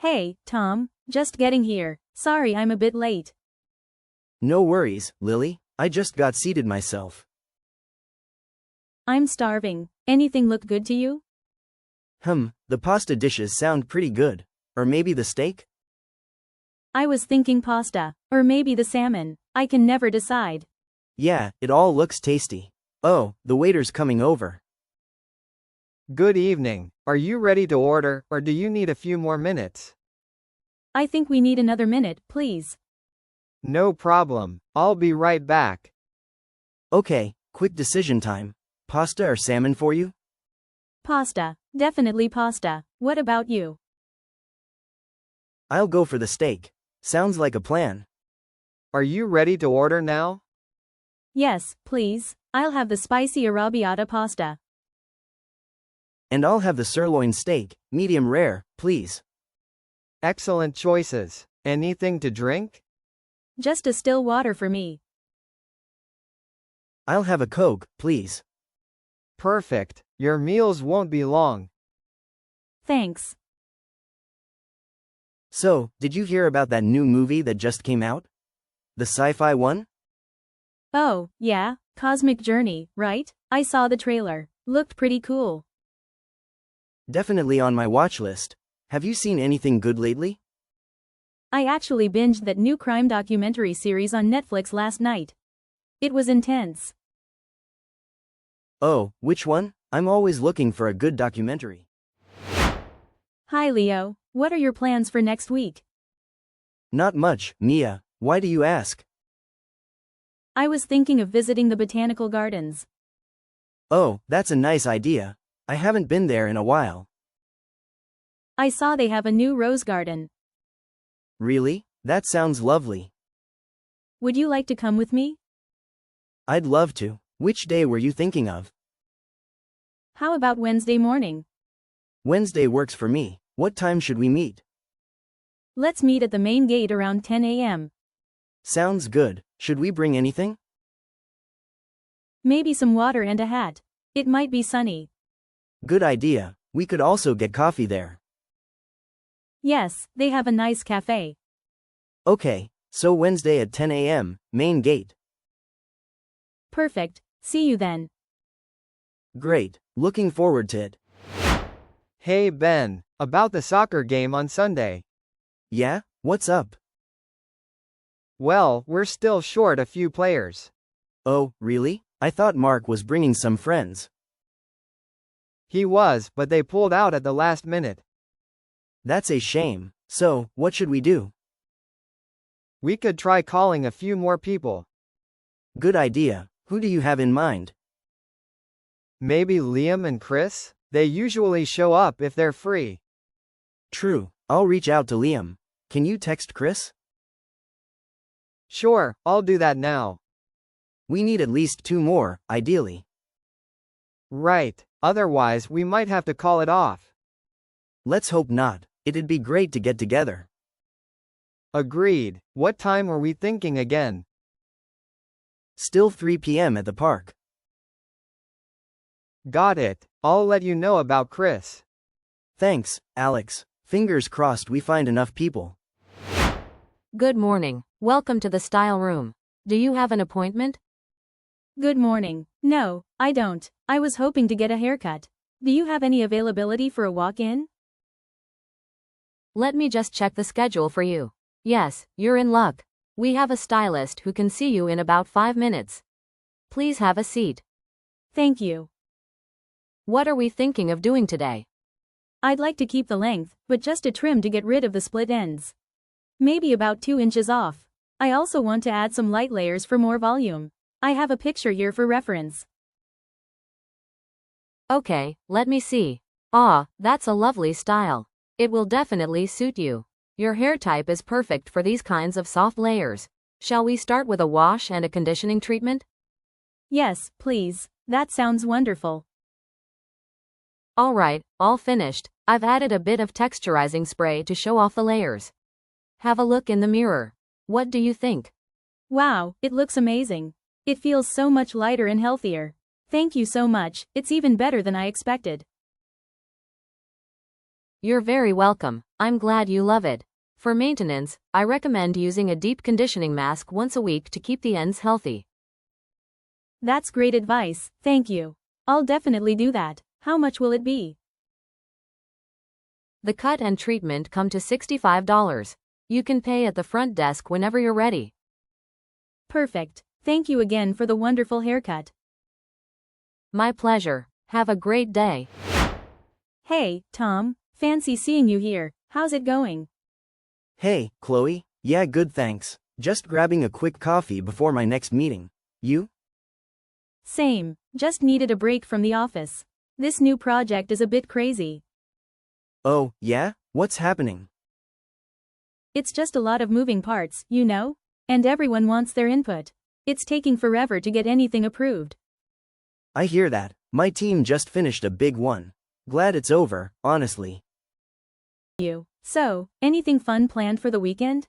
Hey, Tom, just getting here. Sorry I'm a bit late. No worries, Lily, I just got seated myself. I'm starving. Anything look good to you? The pasta dishes sound pretty good. Or maybe the steak? I was thinking pasta, or maybe the salmon. I can never decide. Yeah, it all looks tasty. Oh, the waiter's coming over. Good evening. Are you ready to order, or do you need a few more minutes? I think we need another minute, please. No problem. I'll be right back. Okay, quick decision time. Pasta or salmon for you? Pasta. Definitely pasta. What about you? I'll go for the steak. Sounds like a plan. Are you ready to order now? Yes, please. I'll have the spicy arrabbiata pasta. And I'll have the sirloin steak, medium rare, please. Excellent choices. Anything to drink? Just a still water for me. I'll have a Coke, please. Perfect. Your meals won't be long. Thanks. So, did you hear about that new movie that just came out? The sci-fi one? Oh, yeah, Cosmic Journey, right? I saw the trailer. Looked pretty cool. Definitely on my watch list. Have you seen anything good lately? I actually binged that new crime documentary series on Netflix last night. It was intense. Oh, which one? I'm always looking for a good documentary. Hi Leo, what are your plans for next week? Not much, Mia. Why do you ask? I was thinking of visiting the botanical gardens. Oh, that's a nice idea. I haven't been there in a while. I saw they have a new rose garden. Really? That sounds lovely. Would you like to come with me? I'd love to. Which day were you thinking of? How about Wednesday morning? Wednesday works for me. What time should we meet? Let's meet at the main gate around 10 a.m. Sounds good. Should we bring anything? Maybe some water and a hat. It might be sunny. Good idea. We could also get coffee there. Yes, they have a nice cafe. Okay, so Wednesday at 10 a.m., main gate. Perfect. See you then. Great. Looking forward to it. Hey Ben, about the soccer game on Sunday. Yeah? What's up? Well, we're still short a few players. Oh, really? I thought Mark was bringing some friends. He was, but they pulled out at the last minute. That's a shame. So, what should we do? We could try calling a few more people. Good idea. Who do you have in mind? Maybe Liam and Chris? They usually show up if they're free. True. I'll reach out to Liam. Can you text Chris? Sure, I'll do that now. We need at least 2 more, ideally. Right, otherwise we might have to call it off. Let's hope not. It'd be great to get together. Agreed. What time were we thinking again? Still 3 p.m. at the park. Got it. I'll let you know about Chris. Thanks, Alex. Fingers crossed we find enough people. Good morning. Welcome to the style room. Do you have an appointment? Good morning. No, I don't. I was hoping to get a haircut. Do you have any availability for a walk-in? Let me just check the schedule for you. Yes, you're in luck. We have a stylist who can see you in about 5 minutes. Please have a seat. Thank you. What are we thinking of doing today? I'd like to keep the length, but just a trim to get rid of the split ends. Maybe about 2 inches off. I also want to add some light layers for more volume. I have a picture here for reference. Okay, let me see. Ah, that's a lovely style. It will definitely suit you. Your hair type is perfect for these kinds of soft layers. Shall we start with a wash and a conditioning treatment? Yes, please. That sounds wonderful. Alright, all finished. I've added a bit of texturizing spray to show off the layers. Have a look in the mirror. What do you think? Wow, it looks amazing. It feels so much lighter and healthier. Thank you so much, it's even better than I expected. You're very welcome. I'm glad you love it. For maintenance, I recommend using a deep conditioning mask once a week to keep the ends healthy. That's great advice, thank you. I'll definitely do that. How much will it be? The cut and treatment come to $65. You can pay at the front desk whenever you're ready. Perfect. Thank you again for the wonderful haircut. My pleasure. Have a great day. Hey, Tom. Fancy seeing you here. How's it going? Hey, Chloe. Yeah, good thanks. Just grabbing a quick coffee before my next meeting. You? Same. Just needed a break from the office. This new project is a bit crazy. Oh, yeah? What's happening? It's just a lot of moving parts, you know? And everyone wants their input. It's taking forever to get anything approved. I hear that. My team just finished a big one. Glad it's over, honestly. So, anything fun planned for the weekend?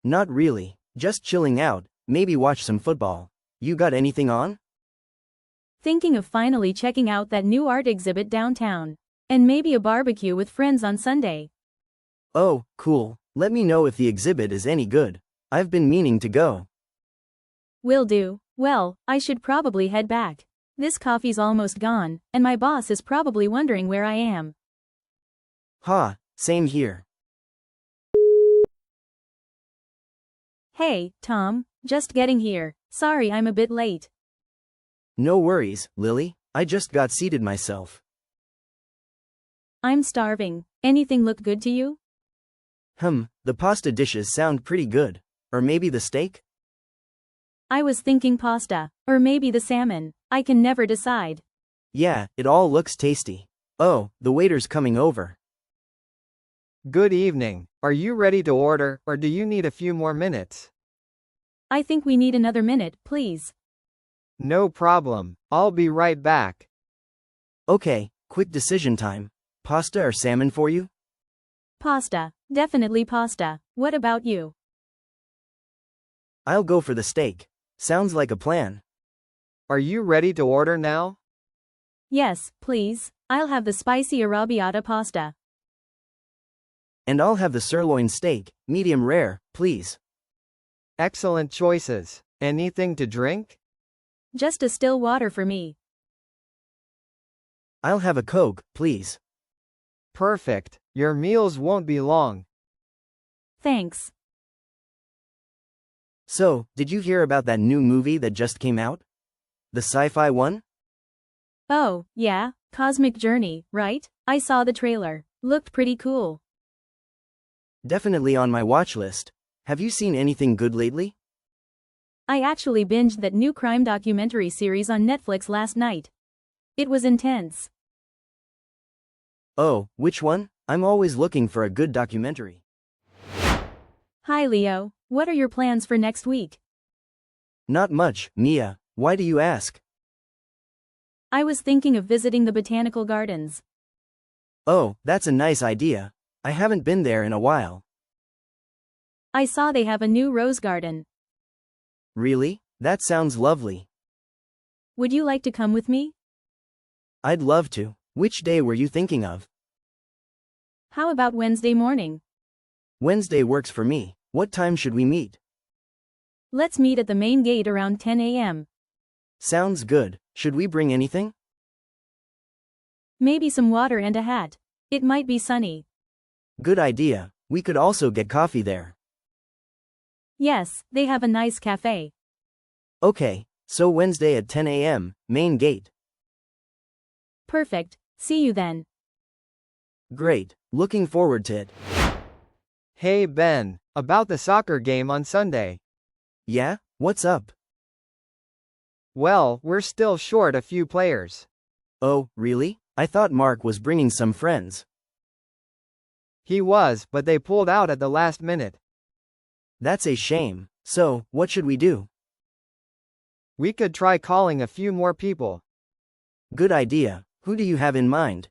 Not really. Just chilling out, maybe watch some football. You got anything on? Thinking of finally checking out that new art exhibit downtown. And maybe a barbecue with friends on Sunday. Oh, cool. Let me know if the exhibit is any good. I've been meaning to go. Will do. Well, I should probably head back. This coffee's almost gone, and my boss is probably wondering where I am. Ha, same here. Hey, Tom, just getting here. Sorry I'm a bit late. No worries, Lily. I just got seated myself. I'm starving. Anything look good to you? The pasta dishes sound pretty good. Or maybe the steak? I was thinking pasta, or maybe the salmon. I can never decide. Yeah, it all looks tasty. Oh, the waiter's coming over. Good evening. Are you ready to order, or do you need a few more minutes? I think we need another minute, please. No problem. I'll be right back. Okay, quick decision time. Pasta or salmon for you? Pasta. Definitely pasta. What about you? I'll go for the steak. Sounds like a plan. Are you ready to order now? Yes, please. I'll have the spicy arrabbiata pasta. And I'll have the sirloin steak, medium rare, please. Excellent choices. Anything to drink? Just a still water for me. I'll have a Coke, please. Perfect. Your meals won't be long. Thanks. So, did you hear about that new movie that just came out? The sci-fi one? Oh, yeah, Cosmic Journey, right? I saw the trailer. Looked pretty cool. Definitely on my watch list. Have you seen anything good lately? I actually binged that new crime documentary series on Netflix last night. It was intense. Oh, which one? I'm always looking for a good documentary. Hi Leo, what are your plans for next week? Not much, Mia. Why do you ask? I was thinking of visiting the botanical gardens. Oh, that's a nice idea. I haven't been there in a while. I saw they have a new rose garden. Really? That sounds lovely. Would you like to come with me? I'd love to. Which day were you thinking of? How about Wednesday morning? Wednesday works for me. What time should we meet? Let's meet at the main gate around 10 a.m. Sounds good. Should we bring anything? Maybe some water and a hat. It might be sunny. Good idea. We could also get coffee there. Yes, they have a nice cafe. Okay, so Wednesday at 10 a.m., main gate. Perfect. See you then. Great. Looking forward to it. Hey Ben, about the soccer game on Sunday. Yeah? What's up? Well, we're still short a few players. Oh, really? I thought Mark was bringing some friends. He was, but they pulled out at the last minute. That's a shame. So, what should we do? We could try calling a few more people. Good idea. Who do you have in mind?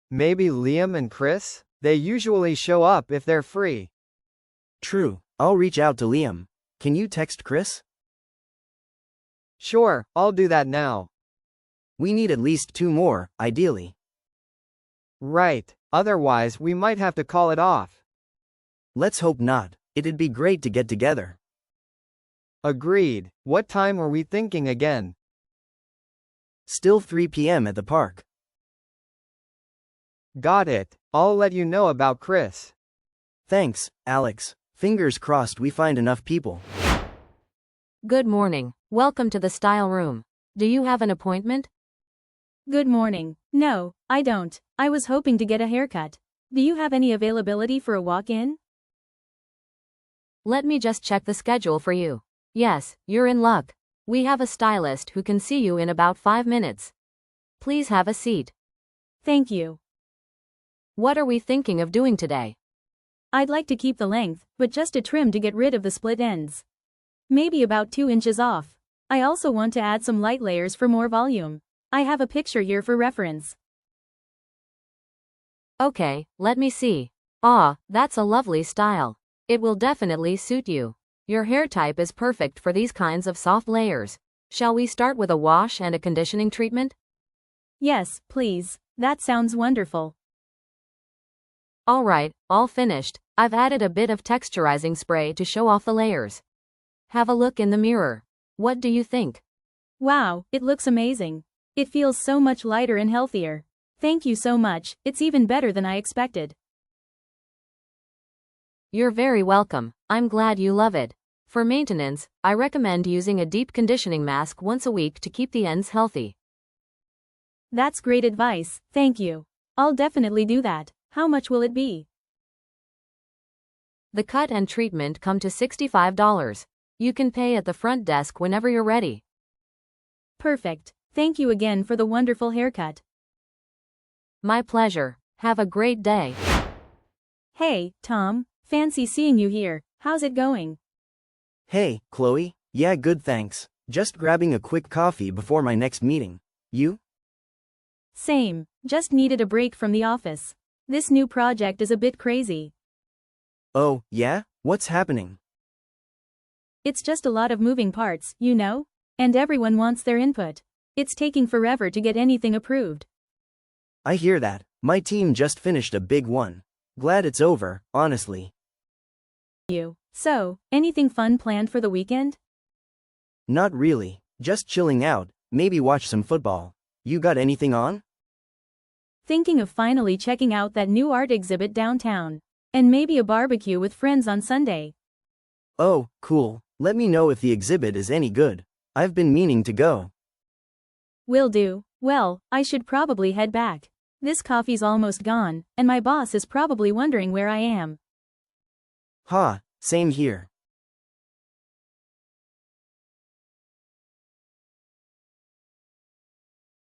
Maybe Liam and Chris? They usually show up if they're free. True. I'll reach out to Liam. Can you text Chris? Sure, I'll do that now. We need at least 2 more, ideally. Right, otherwise we might have to call it off. Let's hope not. It'd be great to get together. Agreed. What time were we thinking again? Still 3 p.m. at the park. Got it. I'll let you know about Chris. Thanks, Alex. Fingers crossed we find enough people. Good morning. Welcome to the style room. Do you have an appointment? Good morning. No, I don't. I was hoping to get a haircut. Do you have any availability for a walk-in? Let me just check the schedule for you. Yes, you're in luck. We have a stylist who can see you in about 5 minutes. Please have a seat. Thank you. What are we thinking of doing today? I'd like to keep the length, but just a trim to get rid of the split ends. Maybe about 2 inches off. I also want to add some light layers for more volume. I have a picture here for reference. Okay, let me see. Ah, that's a lovely style. It will definitely suit you. Your hair type is perfect for these kinds of soft layers. Shall we start with a wash and a conditioning treatment? Yes, please. That sounds wonderful. Alright, all finished. I've added a bit of texturizing spray to show off the layers. Have a look in the mirror. What do you think? Wow, it looks amazing. It feels so much lighter and healthier. Thank you so much, it's even better than I expected. You're very welcome. I'm glad you love it. For maintenance, I recommend using a deep conditioning mask once a week to keep the ends healthy. That's great advice, thank you. I'll definitely do that. How much will it be? The cut and treatment come to $65. You can pay at the front desk whenever you're ready. Perfect. Thank you again for the wonderful haircut. My pleasure. Have a great day. Hey, Tom. Fancy seeing you here. How's it going? Hey, Chloe. Yeah, good thanks. Just grabbing a quick coffee before my next meeting. You? Same. Just needed a break from the office. This new project is a bit crazy. Oh, yeah? What's happening? It's just a lot of moving parts, you know? And everyone wants their input. It's taking forever to get anything approved. I hear that. My team just finished a big one. Glad it's over, honestly. So, anything fun planned for the weekend? Not really. Just chilling out, maybe watch some football. You got anything on? Thinking of finally checking out that new art exhibit downtown. And maybe a barbecue with friends on Sunday. Oh, cool. Let me know if the exhibit is any good. I've been meaning to go. Will do. Well, I should probably head back. This coffee's almost gone, and my boss is probably wondering where I am. Ha, same here.